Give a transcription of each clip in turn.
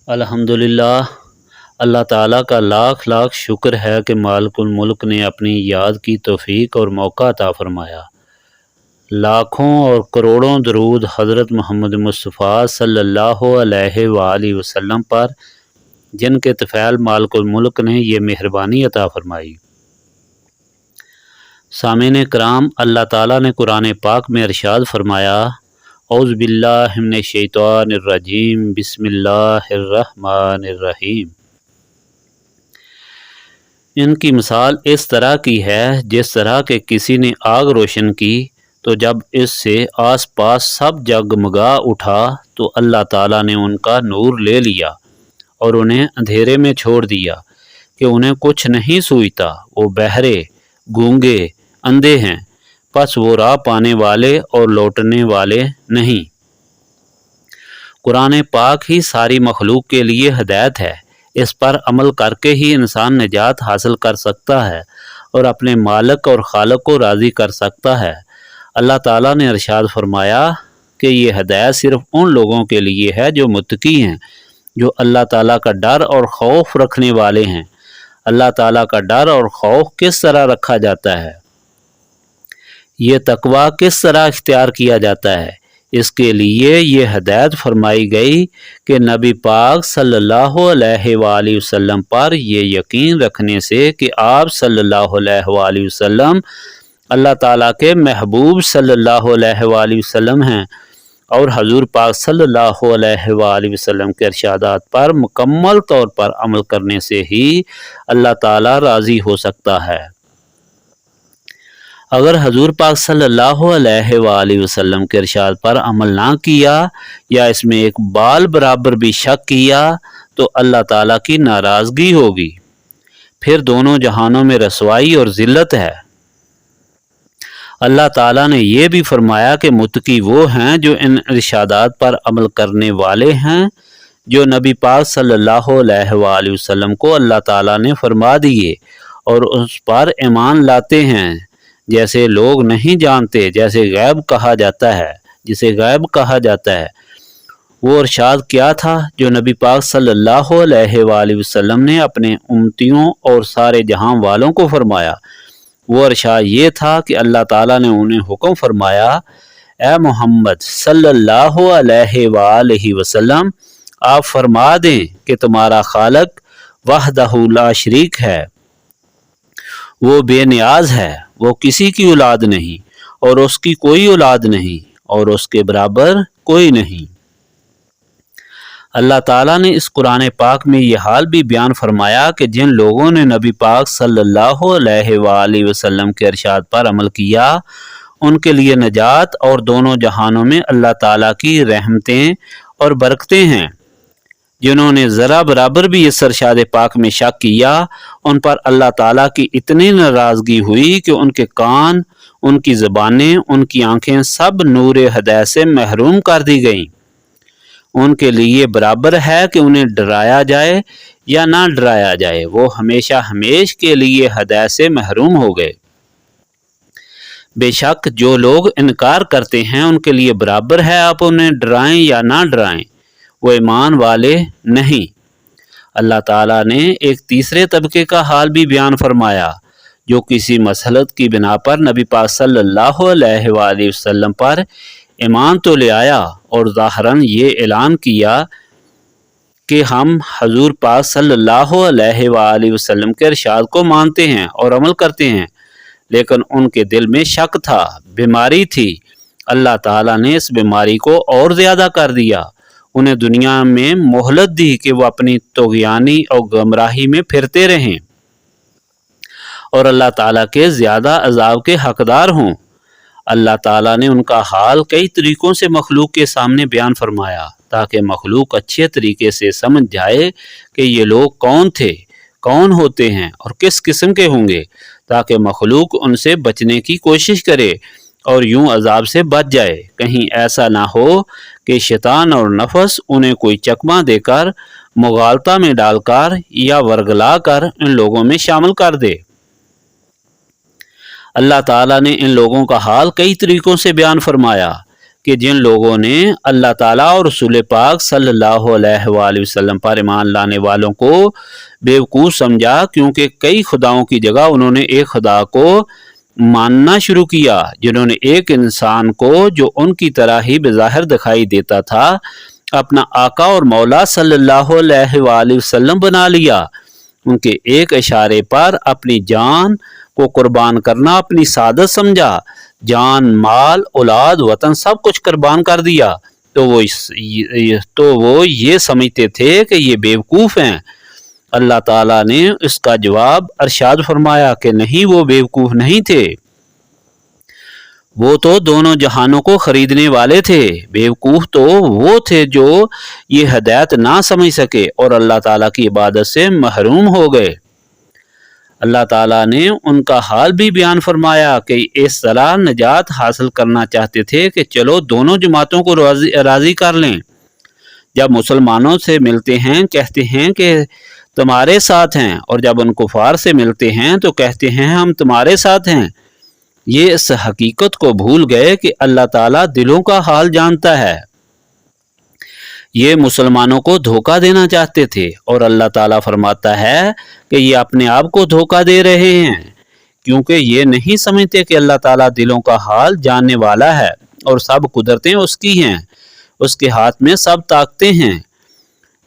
الحمدللہ، اللہ تعالیٰ کا لاکھ لاکھ شکر ہے کہ مالک الملک نے اپنی یاد کی توفیق اور موقع عطا فرمایا۔ لاکھوں اور کروڑوں درود حضرت محمد مصطفیٰ صلی اللہ علیہ وآلہ وسلم پر، جن کے طفیل مالک الملک نے یہ مہربانی عطا فرمائی۔ سامعین کرام، اللہ تعالیٰ نے قرآن پاک میں ارشاد فرمایا، اعوذ باللہ من الشیطان الرجیم، بسم اللہ الرحمن الرحیم۔ ان کی مثال اس طرح کی ہے جس طرح کہ کسی نے آگ روشن کی تو جب اس سے آس پاس سب جگمگا اٹھا تو اللہ تعالیٰ نے ان کا نور لے لیا اور انہیں اندھیرے میں چھوڑ دیا کہ انہیں کچھ نہیں سوچتا، وہ بہرے، گونگے، اندھے ہیں، پس وہ راہ پانے والے اور لوٹنے والے نہیں۔ قرآن پاک ہی ساری مخلوق کے لیے ہدایت ہے، اس پر عمل کر کے ہی انسان نجات حاصل کر سکتا ہے اور اپنے مالک اور خالق کو راضی کر سکتا ہے۔ اللہ تعالیٰ نے ارشاد فرمایا کہ یہ ہدایت صرف ان لوگوں کے لیے ہے جو متقی ہیں، جو اللہ تعالیٰ کا ڈر اور خوف رکھنے والے ہیں۔ اللہ تعالیٰ کا ڈر اور خوف کس طرح رکھا جاتا ہے؟ یہ تقویٰ کس طرح اختیار کیا جاتا ہے؟ اس کے لیے یہ ہدایت فرمائی گئی کہ نبی پاک صلی اللہ علیہ وآلہ وسلم پر یہ یقین رکھنے سے کہ آپ صلی اللہ علیہ وآلہ وسلم اللہ تعالیٰ کے محبوب صلی اللہ علیہ وآلہ وسلم ہیں، اور حضور پاک صلی اللہ علیہ وآلہ وسلم کے ارشادات پر مکمل طور پر عمل کرنے سے ہی اللہ تعالیٰ راضی ہو سکتا ہے۔ اگر حضور پاک صلی اللہ علیہ وآلہ وسلم کے ارشاد پر عمل نہ کیا یا اس میں ایک بال برابر بھی شک کیا تو اللہ تعالیٰ کی ناراضگی ہوگی، پھر دونوں جہانوں میں رسوائی اور ذلت ہے۔ اللہ تعالیٰ نے یہ بھی فرمایا کہ متقی وہ ہیں جو ان ارشادات پر عمل کرنے والے ہیں جو نبی پاک صلی اللہ علیہ وآلہ وسلم کو اللہ تعالیٰ نے فرما دیے اور اس پر ایمان لاتے ہیں، جیسے لوگ نہیں جانتے، جیسے غیب کہا جاتا ہے، جسے غیب کہا جاتا ہے۔ وہ ارشاد کیا تھا جو نبی پاک صلی اللہ علیہ وآلہ وسلم نے اپنے امتیوں اور سارے جہاں والوں کو فرمایا؟ وہ ارشاد یہ تھا کہ اللہ تعالیٰ نے انہیں حکم فرمایا، اے محمد صلی اللہ علیہ وآلہ وسلم، آپ فرما دیں کہ تمہارا خالق وحدہ لا شریک ہے، وہ بے نیاز ہے، وہ کسی کی اولاد نہیں اور اس کی کوئی اولاد نہیں اور اس کے برابر کوئی نہیں۔ اللہ تعالیٰ نے اس قرآن پاک میں یہ حال بھی بیان فرمایا کہ جن لوگوں نے نبی پاک صلی اللہ علیہ وآلہ وسلم کے ارشاد پر عمل کیا ان کے لیے نجات اور دونوں جہانوں میں اللہ تعالیٰ کی رحمتیں اور برکتیں ہیں۔ جنہوں نے ذرا برابر بھی اس ارشاد پاک میں شک کیا ان پر اللہ تعالیٰ کی اتنی ناراضگی ہوئی کہ ان کے کان، ان کی زبانیں، ان کی آنکھیں سب نور ہدایت سے محروم کر دی گئیں۔ ان کے لیے برابر ہے کہ انہیں ڈرایا جائے یا نہ ڈرایا جائے، وہ ہمیشہ ہمیش کے لیے ہدایت سے محروم ہو گئے۔ بے شک جو لوگ انکار کرتے ہیں ان کے لیے برابر ہے آپ انہیں ڈرائیں یا نہ ڈرائیں، وہ ایمان والے نہیں۔ اللہ تعالیٰ نے ایک تیسرے طبقے کا حال بھی بیان فرمایا جو کسی مصلحت کی بنا پر نبی پاک صلی اللہ علیہ وآلہ وسلم پر ایمان تو لے آیا اور ظاہراً یہ اعلان کیا کہ ہم حضور پاک صلی اللہ علیہ وآلہ وسلم کے ارشاد کو مانتے ہیں اور عمل کرتے ہیں، لیکن ان کے دل میں شک تھا، بیماری تھی۔ اللہ تعالیٰ نے اس بیماری کو اور زیادہ کر دیا، انہیں دنیا میں مہلت دی کہ وہ اپنی طغیانی اور گمراہی میں پھرتے رہیں اور اللہ تعالیٰ کے زیادہ عذاب کے حقدار ہوں۔ اللہ تعالیٰ نے ان کا حال کئی طریقوں سے مخلوق کے سامنے بیان فرمایا تاکہ مخلوق اچھے طریقے سے سمجھ جائے کہ یہ لوگ کون تھے، کون ہوتے ہیں اور کس قسم کے ہوں گے، تاکہ مخلوق ان سے بچنے کی کوشش کرے اور یوں عذاب سے بچ جائے۔ کہیں ایسا نہ ہو کہ شیطان اور نفس انہیں کوئی چکمہ دے کر، مغالطہ میں ڈال کر یا ورگلا کر ان لوگوں میں شامل کر دے۔ اللہ تعالیٰ نے ان لوگوں کا حال کئی طریقوں سے بیان فرمایا کہ جن لوگوں نے اللہ تعالیٰ اور رسول پاک صلی اللہ علیہ وآلہ وسلم پر ایمان لانے والوں کو بیوقوف سمجھا، کیونکہ کئی خداؤں کی جگہ انہوں نے ایک خدا کو ماننا شروع کیا، جنہوں نے ایک انسان کو جو ان کی طرح ہی بظاہر دکھائی دیتا تھا اپنا آقا اور مولا صلی اللہ علیہ وآلہ وسلم بنا لیا۔ ان کے ایک اشارے پر اپنی جان کو قربان کرنا اپنی سعادت سمجھا، جان، مال، اولاد، وطن سب کچھ قربان کر دیا، تو وہ یہ سمجھتے تھے کہ یہ بیوقوف ہیں۔ اللہ تعالیٰ نے اس کا جواب ارشاد فرمایا کہ نہیں، وہ بیوقوف نہیں تھے، وہ تو دونوں جہانوں کو خریدنے والے تھے۔ بیوقوف تو وہ تھے جو یہ ہدایت نہ سمجھ سکے اور اللہ تعالیٰ کی عبادت سے محروم ہو گئے۔ اللہ تعالیٰ نے ان کا حال بھی بیان فرمایا کہ اس طرح نجات حاصل کرنا چاہتے تھے کہ چلو دونوں جماعتوں کو راضی کر لیں۔ جب مسلمانوں سے ملتے ہیں کہتے ہیں کہ تمہارے ساتھ ہیں، اور جب ان کفار سے ملتے ہیں تو کہتے ہیں ہم تمہارے ساتھ ہیں۔ یہ اس حقیقت کو بھول گئے کہ اللہ تعالیٰ دلوں کا حال جانتا ہے۔ یہ مسلمانوں کو دھوکہ دینا چاہتے تھے، اور اللہ تعالیٰ فرماتا ہے کہ یہ اپنے آپ کو دھوکہ دے رہے ہیں، کیونکہ یہ نہیں سمجھتے کہ اللہ تعالیٰ دلوں کا حال جاننے والا ہے، اور سب قدرتیں اس کی ہیں، اس کے ہاتھ میں سب طاقتیں ہیں،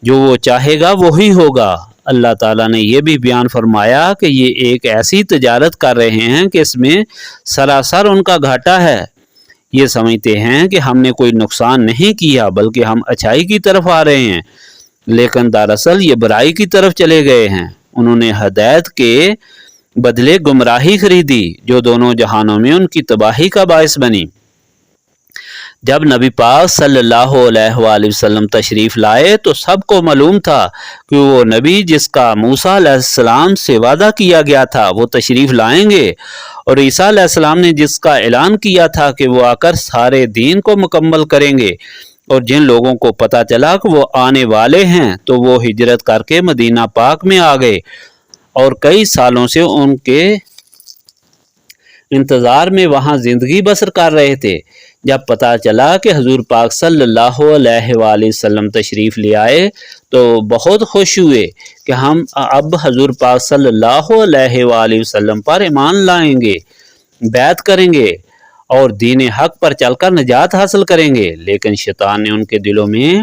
جو وہ چاہے گا وہی ہوگا۔ اللہ تعالیٰ نے یہ بھی بیان فرمایا کہ یہ ایک ایسی تجارت کر رہے ہیں کہ اس میں سراسر ان کا گھاٹا ہے۔ یہ سمجھتے ہیں کہ ہم نے کوئی نقصان نہیں کیا بلکہ ہم اچھائی کی طرف آ رہے ہیں، لیکن دراصل یہ برائی کی طرف چلے گئے ہیں۔ انہوں نے ہدایت کے بدلے گمراہی خریدی، جو دونوں جہانوں میں ان کی تباہی کا باعث بنی۔ جب نبی پاک صلی اللہ علیہ وآلہ وسلم تشریف لائے تو سب کو معلوم تھا کہ وہ نبی جس کا موسیٰ علیہ السلام سے وعدہ کیا گیا تھا وہ تشریف لائیں گے، اور عیسیٰ علیہ السلام نے جس کا اعلان کیا تھا کہ وہ آ کر سارے دین کو مکمل کریں گے۔ اور جن لوگوں کو پتہ چلا کہ وہ آنے والے ہیں تو وہ ہجرت کر کے مدینہ پاک میں آ گئے، اور کئی سالوں سے ان کے انتظار میں وہاں زندگی بسر کر رہے تھے۔ جب پتہ چلا کہ حضور پاک صلی اللہ علیہ وآلہ وسلم تشریف لے آئے تو بہت خوش ہوئے کہ ہم اب حضور پاک صلی اللہ علیہ وآلہ وسلم پر ایمان لائیں گے، بیعت کریں گے اور دین حق پر چل کر نجات حاصل کریں گے۔ لیکن شیطان نے ان کے دلوں میں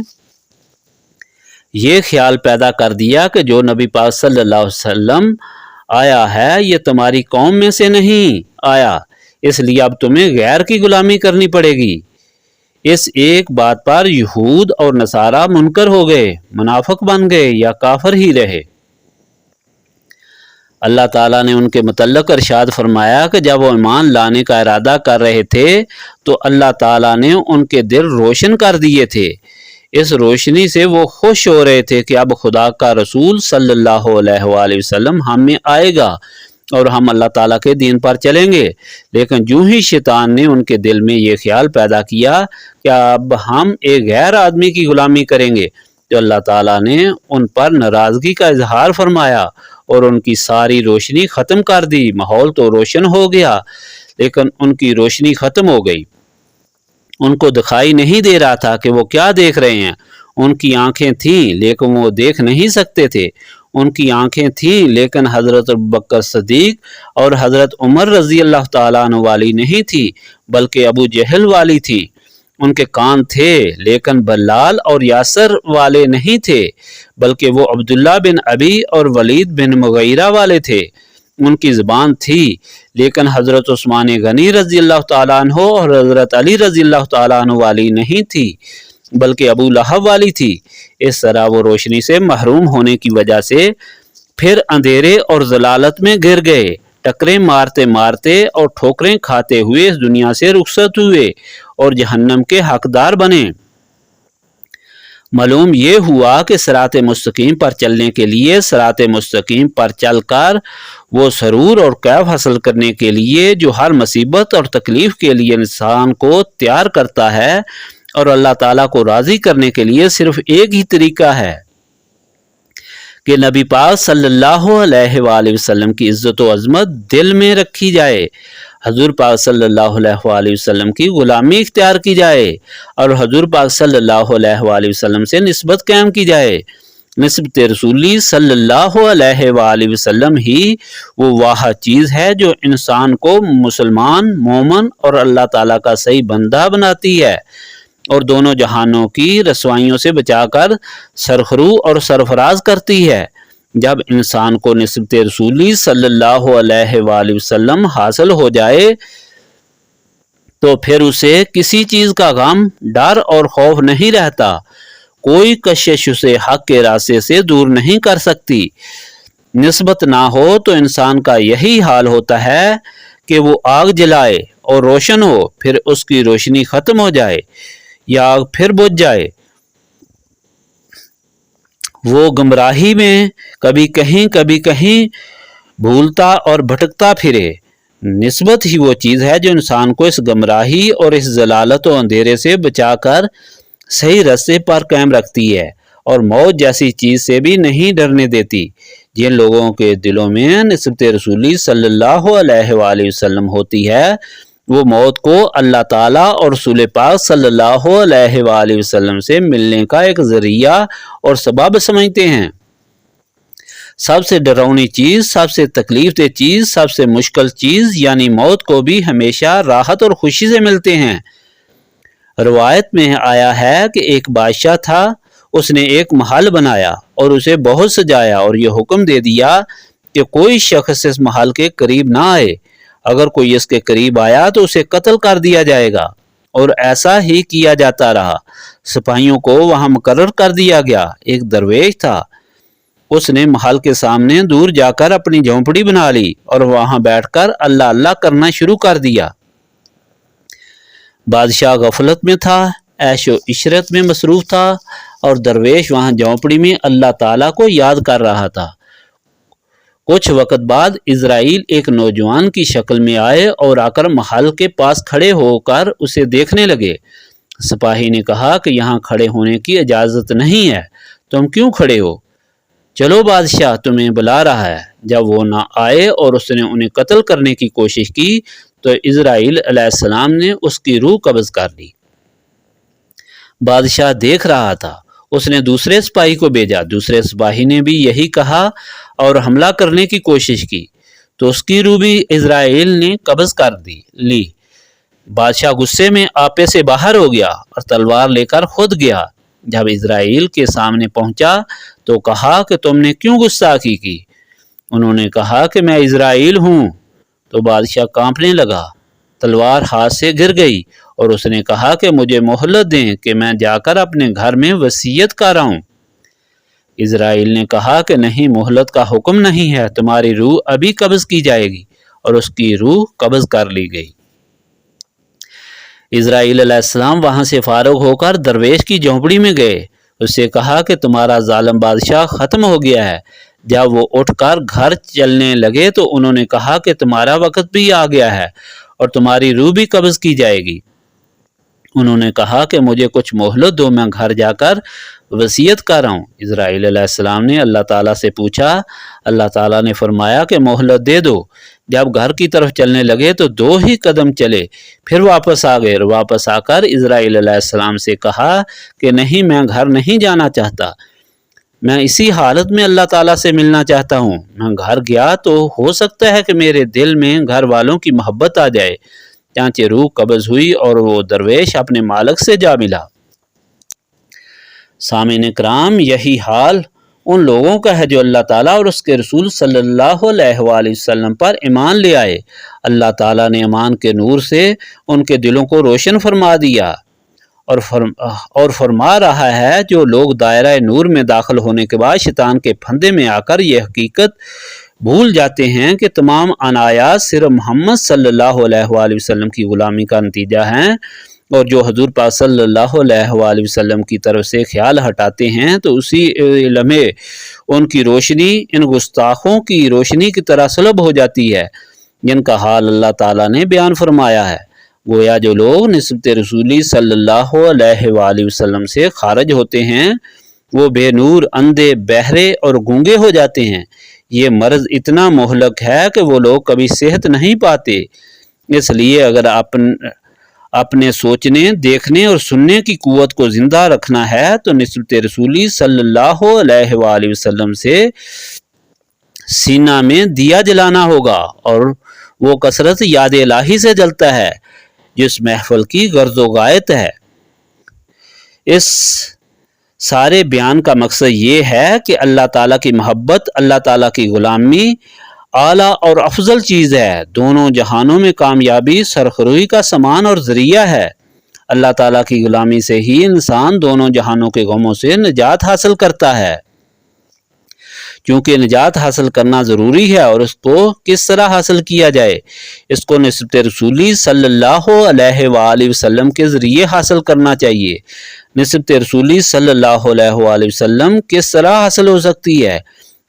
یہ خیال پیدا کر دیا کہ جو نبی پاک صلی اللہ علیہ وسلم آیا ہے یہ تمہاری قوم میں سے نہیں آیا، اس لیے اب تمہیں غیر کی غلامی کرنی پڑے گی۔ اس ایک بات پر یہود اور نصارہ منکر ہو گئے، منافق بن گئے یا کافر ہی رہے۔ اللہ تعالیٰ نے ان کے متعلق ارشاد فرمایا کہ جب وہ ایمان لانے کا ارادہ کر رہے تھے تو اللہ تعالیٰ نے ان کے دل روشن کر دیے تھے۔ اس روشنی سے وہ خوش ہو رہے تھے کہ اب خدا کا رسول صلی اللہ علیہ وآلہ وسلم ہم میں آئے گا اور ہم اللہ تعالیٰ کے دین پر چلیں گے۔ لیکن جو ہی شیطان نے ان کے دل میں یہ خیال پیدا کیا کہ اب ہم ایک غیر آدمی کی غلامی کریں گے، تو اللہ تعالیٰ نے ان پر ناراضگی کا اظہار فرمایا اور ان کی ساری روشنی ختم کر دی۔ ماحول تو روشن ہو گیا لیکن ان کی روشنی ختم ہو گئی۔ ان کو دکھائی نہیں دے رہا تھا کہ وہ کیا دیکھ رہے ہیں۔ ان کی آنکھیں تھیں لیکن وہ دیکھ نہیں سکتے تھے۔ ان کی آنکھیں تھیں لیکن حضرت ابوبکر صدیق اور حضرت عمر رضی اللہ تعالیٰ عنہ والی نہیں تھی بلکہ ابو جہل والی تھی۔ ان کے کان تھے لیکن بلال اور یاسر والے نہیں تھے بلکہ وہ عبداللہ بن ابی اور ولید بن مغیرہ والے تھے۔ ان کی زبان تھی لیکن حضرت عثمان غنی رضی اللہ تعالیٰ عنہ اور حضرت علی رضی اللہ تعالیٰ عنہ والی نہیں تھی بلکہ ابو لہب والی تھی۔ اس طرح وہ روشنی سے محروم ہونے کی وجہ سے پھر اندھیرے اور ضلالت میں گر گئے، ٹکریں مارتے مارتے اور ٹھوکریں کھاتے ہوئے اس دنیا سے رخصت ہوئے اور جہنم کے حقدار بنے۔ معلوم یہ ہوا کہ صراط مستقیم پر چلنے کے لیے صراط مستقیم پر چل کر وہ سرور اور کیف حاصل کرنے کے لیے جو ہر مصیبت اور تکلیف کے لیے انسان کو تیار کرتا ہے اور اللہ تعالیٰ کو راضی کرنے کے لیے صرف ایک ہی طریقہ ہے کہ نبی پاک صلی اللہ علیہ وآلہ وسلم کی عزت و عظمت دل میں رکھی جائے۔ حضور پاک صلی اللہ علیہ وآلہ وسلم کی غلامی اختیار کی جائے اور حضور پاک صلی اللہ علیہ وآلہ وسلم سے نسبت قائم کی جائے۔ نسبت رسولی صلی اللہ علیہ وآلہ وسلم ہی وہ واحد چیز ہے جو انسان کو مسلمان، مومن اور اللہ تعالیٰ کا صحیح بندہ بناتی ہے اور دونوں جہانوں کی رسوائیوں سے بچا کر سرخرو اور سرفراز کرتی ہے۔ جب انسان کو نسبت رسولی صلی اللہ علیہ وآلہ وسلم حاصل ہو جائے تو پھر اسے کسی چیز کا غم، ڈر اور خوف نہیں رہتا۔ کوئی کشش اسے حق کے راستے سے دور نہیں کر سکتی۔ نسبت نہ ہو تو انسان کا یہی حال ہوتا ہے کہ وہ آگ جلائے اور روشن ہو، پھر اس کی روشنی ختم ہو جائے یا آگ پھر بجھ جائے۔ وہ گمراہی میں کبھی کہیں بھولتا اور بھٹکتا پھرے۔ نسبت ہی وہ چیز ہے جو انسان کو اس گمراہی اور اس ضلالت و اندھیرے سے بچا کر صحیح راستے پر قائم رکھتی ہے اور موت جیسی چیز سے بھی نہیں ڈرنے دیتی۔ جن لوگوں کے دلوں میں نسبت رسولی صلی اللہ علیہ وآلہ وسلم ہوتی ہے وہ موت کو اللہ تعالیٰ اور رسول پاک صلی اللہ علیہ وآلہ وسلم سے ملنے کا ایک ذریعہ اور سبب سمجھتے ہیں۔ سب سے ڈراؤنی چیز، سب سے تکلیف دہ چیز، سب سے مشکل چیز یعنی موت کو بھی ہمیشہ راحت اور خوشی سے ملتے ہیں۔ روایت میں آیا ہے کہ ایک بادشاہ تھا، اس نے ایک محل بنایا اور اسے بہت سجایا اور یہ حکم دے دیا کہ کوئی شخص اس محل کے قریب نہ آئے، اگر کوئی اس کے قریب آیا تو اسے قتل کر دیا جائے گا، اور ایسا ہی کیا جاتا رہا۔ سپاہیوں کو وہاں مقرر کر دیا گیا۔ ایک درویش تھا، اس نے محل کے سامنے دور جا کر اپنی جھونپڑی بنا لی اور وہاں بیٹھ کر اللہ اللہ کرنا شروع کر دیا۔ بادشاہ غفلت میں تھا، عیش و عشرت میں مصروف تھا اور درویش وہاں جھونپڑی میں اللہ تعالیٰ کو یاد کر رہا تھا۔ کچھ وقت بعد اسرائیل ایک نوجوان کی شکل میں آئے اور آ کر محل کے پاس کھڑے ہو کر اسے دیکھنے لگے۔ سپاہی نے کہا کہ یہاں کھڑے ہونے کی اجازت نہیں ہے، تم کیوں کھڑے ہو؟ چلو بادشاہ تمہیں بلا رہا ہے۔ جب وہ نہ آئے اور اس نے انہیں قتل کرنے کی کوشش کی تو اسرائیل علیہ السلام نے اس کی روح قبض کر لی۔ بادشاہ دیکھ رہا تھا، اس نے دوسرے سپاہی کو بھیجا، دوسرے سپاہی نے بھی یہی کہا اور حملہ کرنے کی کوشش کی تو اس کی روح بھی اسرائیل نے قبض کر لی۔ بادشاہ غصے میں آپے سے باہر ہو گیا اور تلوار لے کر خود گیا۔ جب اسرائیل کے سامنے پہنچا تو کہا کہ تم نے کیوں گستاخی کی؟ انہوں نے کہا کہ میں اسرائیل ہوں۔ تو بادشاہ کانپنے لگا، تلوار ہاتھ سے گر گئی اور اس نے کہا کہ مجھے مہلت دیں کہ میں جا کر اپنے گھر میں وصیت کراؤں۔ اسرائیل نے کہا کہ نہیں، مہلت کا حکم نہیں ہے، تمہاری روح ابھی قبض کی جائے گی، اور اس کی روح قبض کر لی گئی۔ اسرائیل علیہ السلام وہاں سے فارغ ہو کر درویش کی جھونپڑی میں گئے، اس سے کہا کہ تمہارا ظالم بادشاہ ختم ہو گیا ہے۔ جب وہ اٹھ کر گھر چلنے لگے تو انہوں نے کہا کہ تمہارا وقت بھی آ گیا ہے اور تمہاری روح بھی قبض کی جائے گی۔ انہوں نے کہا کہ مجھے کچھ مہلت دو، میں گھر جا کر وصیت کر آؤں۔ اسرائیل علیہ السلام نے اللہ تعالیٰ سے پوچھا، اللہ تعالیٰ نے فرمایا کہ مہلت دے دو۔ جب گھر کی طرف چلنے لگے تو 2 ہی قدم چلے، پھر واپس آ گئے اور واپس آ کر اسرائیل علیہ السلام سے کہا کہ نہیں، میں گھر نہیں جانا چاہتا، میں اسی حالت میں اللہ تعالیٰ سے ملنا چاہتا ہوں۔ میں گھر گیا تو ہو سکتا ہے کہ میرے دل میں گھر والوں کی محبت آ جائے، چانچہ روح قبض ہوئی اور وہ درویش اپنے مالک سے جا ملا۔ سامعین کرام، یہی حال ان لوگوں کا ہے جو اللہ تعالیٰ اور اس کے رسول صلی اللہ علیہ وآلہ وسلم پر ایمان لے آئے۔ اللہ تعالیٰ نے ایمان کے نور سے ان کے دلوں کو روشن فرما دیا اور فرما رہا ہے جو لوگ دائرہ نور میں داخل ہونے کے بعد شیطان کے پھندے میں آ کر یہ حقیقت بھول جاتے ہیں کہ تمام عنایات صرف محمد صلی اللہ علیہ وآلہ وسلم کی غلامی کا نتیجہ ہیں، اور جو حضور پاک صلی اللہ علیہ وآلہ وسلم کی طرف سے خیال ہٹاتے ہیں تو اسی لمحے ان کی روشنی ان گستاخوں کی روشنی کی طرح سلب ہو جاتی ہے، جن کا حال اللہ تعالیٰ نے بیان فرمایا ہے۔ گویا جو لوگ نسبت رسولی صلی اللہ علیہ وآلہ وسلم سے خارج ہوتے ہیں وہ بے نور، اندھے، بہرے اور گونگے ہو جاتے ہیں۔ یہ مرض اتنا مہلک ہے کہ وہ لوگ کبھی صحت نہیں پاتے۔ اس لیے اگر اپنے سوچنے، دیکھنے اور سننے کی قوت کو زندہ رکھنا ہے تو نسبت رسولی صلی اللہ علیہ وآلہ وسلم سے سینہ میں دیا جلانا ہوگا، اور وہ کثرت یاد الہی سے جلتا ہے جس محفل کی غرض و غایت ہے۔ اس سارے بیان کا مقصد یہ ہے کہ اللہ تعالیٰ کی محبت، اللہ تعالیٰ کی غلامی اعلیٰ اور افضل چیز ہے، دونوں جہانوں میں کامیابی، سرخروئی کا سامان اور ذریعہ ہے۔ اللہ تعالیٰ کی غلامی سے ہی انسان دونوں جہانوں کے غموں سے نجات حاصل کرتا ہے۔ چونکہ نجات حاصل کرنا ضروری ہے، اور اس کو کس طرح حاصل کیا جائے، اس کو نسبت رسولی صلی اللہ علیہ وآلہ وسلم کے ذریعے حاصل کرنا چاہیے۔ نسبت رسولی صلی اللہ علیہ وآلہ وسلم کس طرح حاصل ہو سکتی ہے؟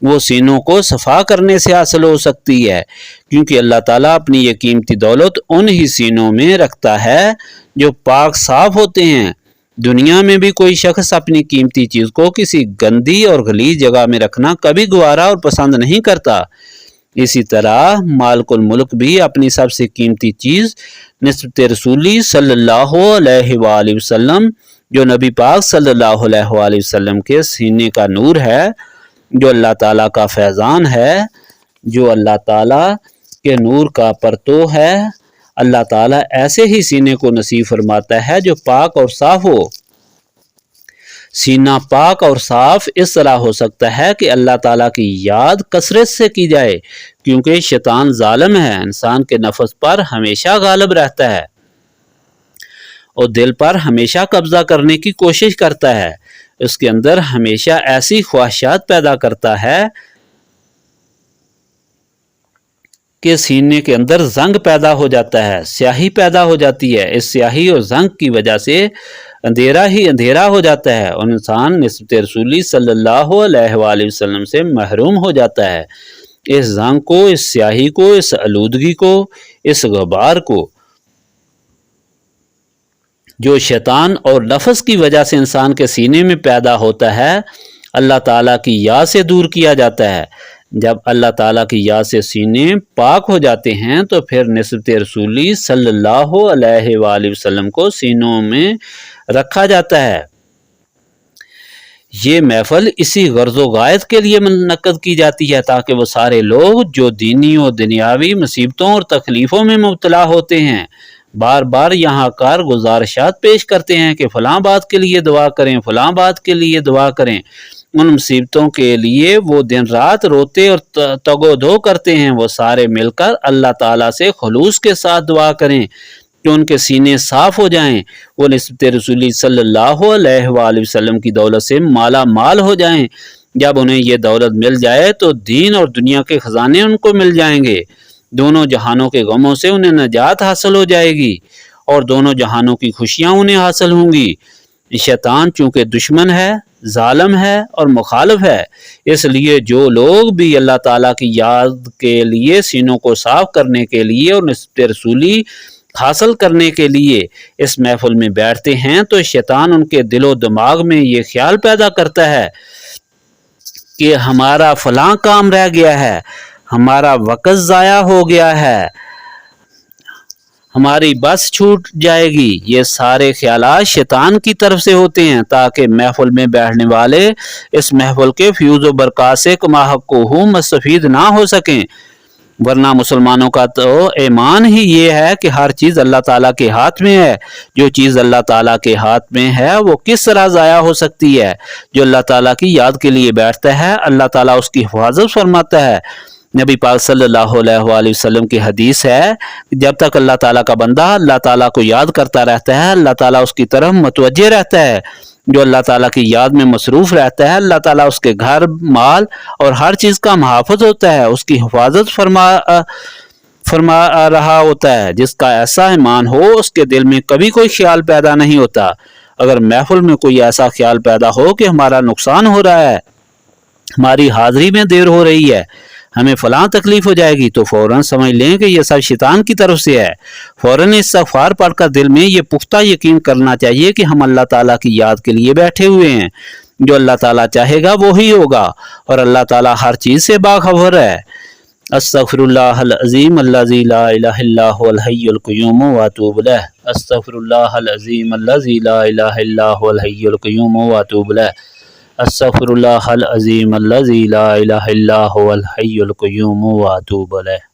وہ سینوں کو صفا کرنے سے حاصل ہو سکتی ہے، کیونکہ اللہ تعالیٰ اپنی یہ قیمتی دولت ان ہی سینوں میں رکھتا ہے جو پاک صاف ہوتے ہیں۔ دنیا میں بھی کوئی شخص اپنی قیمتی چیز کو کسی گندی اور غلیظ جگہ میں رکھنا کبھی گوارا اور پسند نہیں کرتا۔ اسی طرح مالک الملک بھی اپنی سب سے قیمتی چیز نسبت رسولی صلی اللہ علیہ وآلہ وسلم، جو نبی پاک صلی اللہ علیہ وآلہ وسلم کے سینے کا نور ہے، جو اللہ تعالیٰ کا فیضان ہے، جو اللہ تعالیٰ کے نور کا پرتو ہے، اللہ تعالیٰ ایسے ہی سینے کو نصیب فرماتا ہے جو پاک اور صاف ہو۔ سینہ پاک اور صاف اس طرح ہو سکتا ہے کہ اللہ تعالیٰ کی یاد کثرت سے کی جائے، کیونکہ شیطان ظالم ہے، انسان کے نفس پر ہمیشہ غالب رہتا ہے اور دل پر ہمیشہ قبضہ کرنے کی کوشش کرتا ہے۔ اس کے اندر ہمیشہ ایسی خواہشات پیدا کرتا ہے کہ سینے کے اندر زنگ پیدا ہو جاتا ہے، سیاہی پیدا ہو جاتی ہے۔ اس سیاہی اور زنگ کی وجہ سے اندھیرا ہی اندھیرا ہو جاتا ہے، اور انسان نسبت رسولی صلی اللہ علیہ وآلہ وسلم سے محروم ہو جاتا ہے۔ اس زنگ کو، اس سیاہی کو، اس آلودگی کو، اس غبار کو، جو شیطان اور نفس کی وجہ سے انسان کے سینے میں پیدا ہوتا ہے، اللہ تعالیٰ کی یاد سے دور کیا جاتا ہے۔ جب اللہ تعالیٰ کی یاد سے سینے پاک ہو جاتے ہیں تو پھر نسبت رسولی صلی اللہ علیہ وآلہ وسلم کو سینوں میں رکھا جاتا ہے۔ یہ محفل اسی غرض و غایت کے لیے منعقد کی جاتی ہے تاکہ وہ سارے لوگ جو دینی و دنیاوی مصیبتوں اور تکلیفوں میں مبتلا ہوتے ہیں بار بار یہاں کار گزارشات پیش کرتے ہیں کہ فلاں بات کے لیے دعا کریں، فلاں بات کے لیے دعا کریں۔ ان مصیبتوں کے لیے وہ دن رات روتے اور تگ و دو کرتے ہیں۔ وہ سارے مل کر اللہ تعالیٰ سے خلوص کے ساتھ دعا کریں کہ ان کے سینے صاف ہو جائیں، وہ نسبت رسولی صلی اللہ علیہ وآلہ وسلم کی دولت سے مالا مال ہو جائیں۔ جب انہیں یہ دولت مل جائے تو دین اور دنیا کے خزانے ان کو مل جائیں گے، دونوں جہانوں کے غموں سے انہیں نجات حاصل ہو جائے گی، اور دونوں جہانوں کی خوشیاں انہیں حاصل ہوں گی۔ شیطان چونکہ دشمن ہے، ظالم ہے اور مخالف ہے، اس لیے جو لوگ بھی اللہ تعالیٰ کی یاد کے لیے سینوں کو صاف کرنے کے لیے اور نسبت رسولی حاصل کرنے کے لیے اس محفل میں بیٹھتے ہیں تو شیطان ان کے دل و دماغ میں یہ خیال پیدا کرتا ہے کہ ہمارا فلاں کام رہ گیا ہے، ہمارا وقت ضائع ہو گیا ہے، ہماری بس چھوٹ جائے گی۔ یہ سارے خیالات شیطان کی طرف سے ہوتے ہیں تاکہ محفل میں بیٹھنے والے اس محفل کے فیوز و برکات سے کما حق مستفید نہ ہو سکیں، ورنہ مسلمانوں کا تو ایمان ہی یہ ہے کہ ہر چیز اللہ تعالیٰ کے ہاتھ میں ہے۔ جو چیز اللہ تعالیٰ کے ہاتھ میں ہے وہ کس طرح ضائع ہو سکتی ہے؟ جو اللہ تعالیٰ کی یاد کے لیے بیٹھتا ہے اللہ تعالیٰ اس کی حفاظت فرماتا ہے۔ نبی پاک صلی اللہ علیہ وآلہ وسلم کی حدیث ہے کہ جب تک اللہ تعالیٰ کا بندہ اللہ تعالیٰ کو یاد کرتا رہتا ہے اللہ تعالیٰ اس کی طرف متوجہ رہتا ہے۔ جو اللہ تعالیٰ کی یاد میں مصروف رہتا ہے اللہ تعالیٰ اس کے گھر، مال اور ہر چیز کا محافظ ہوتا ہے، اس کی حفاظت فرما رہا ہوتا ہے۔ جس کا ایسا ایمان ہو اس کے دل میں کبھی کوئی خیال پیدا نہیں ہوتا۔ اگر محفل میں کوئی ایسا خیال پیدا ہو کہ ہمارا نقصان ہو رہا ہے، ہماری حاضری میں دیر ہو رہی ہے، ہمیں فلاں تکلیف ہو جائے گی، تو فوراً سمجھ لیں کہ یہ سب شیطان کی طرف سے ہے۔ فوراً استغفار پڑھ کر دل میں یہ پختہ یقین کرنا چاہیے کہ ہم اللہ تعالیٰ کی یاد کے لیے بیٹھے ہوئے ہیں، جو اللہ تعالیٰ چاہے گا وہی ہوگا، اور اللہ تعالیٰ ہر چیز سے باخبر ہے۔ استغفراللہ العظیم الذی لا الہ الا هو الحی القیوم واتوب الیہ استغفراللہ العظیم الذی لا الہ الا هو الحی القیوم واتوب الیہ استغفراللہ العظیم الذی لا الہ الا هو الحی القیوم واتوب الیہ.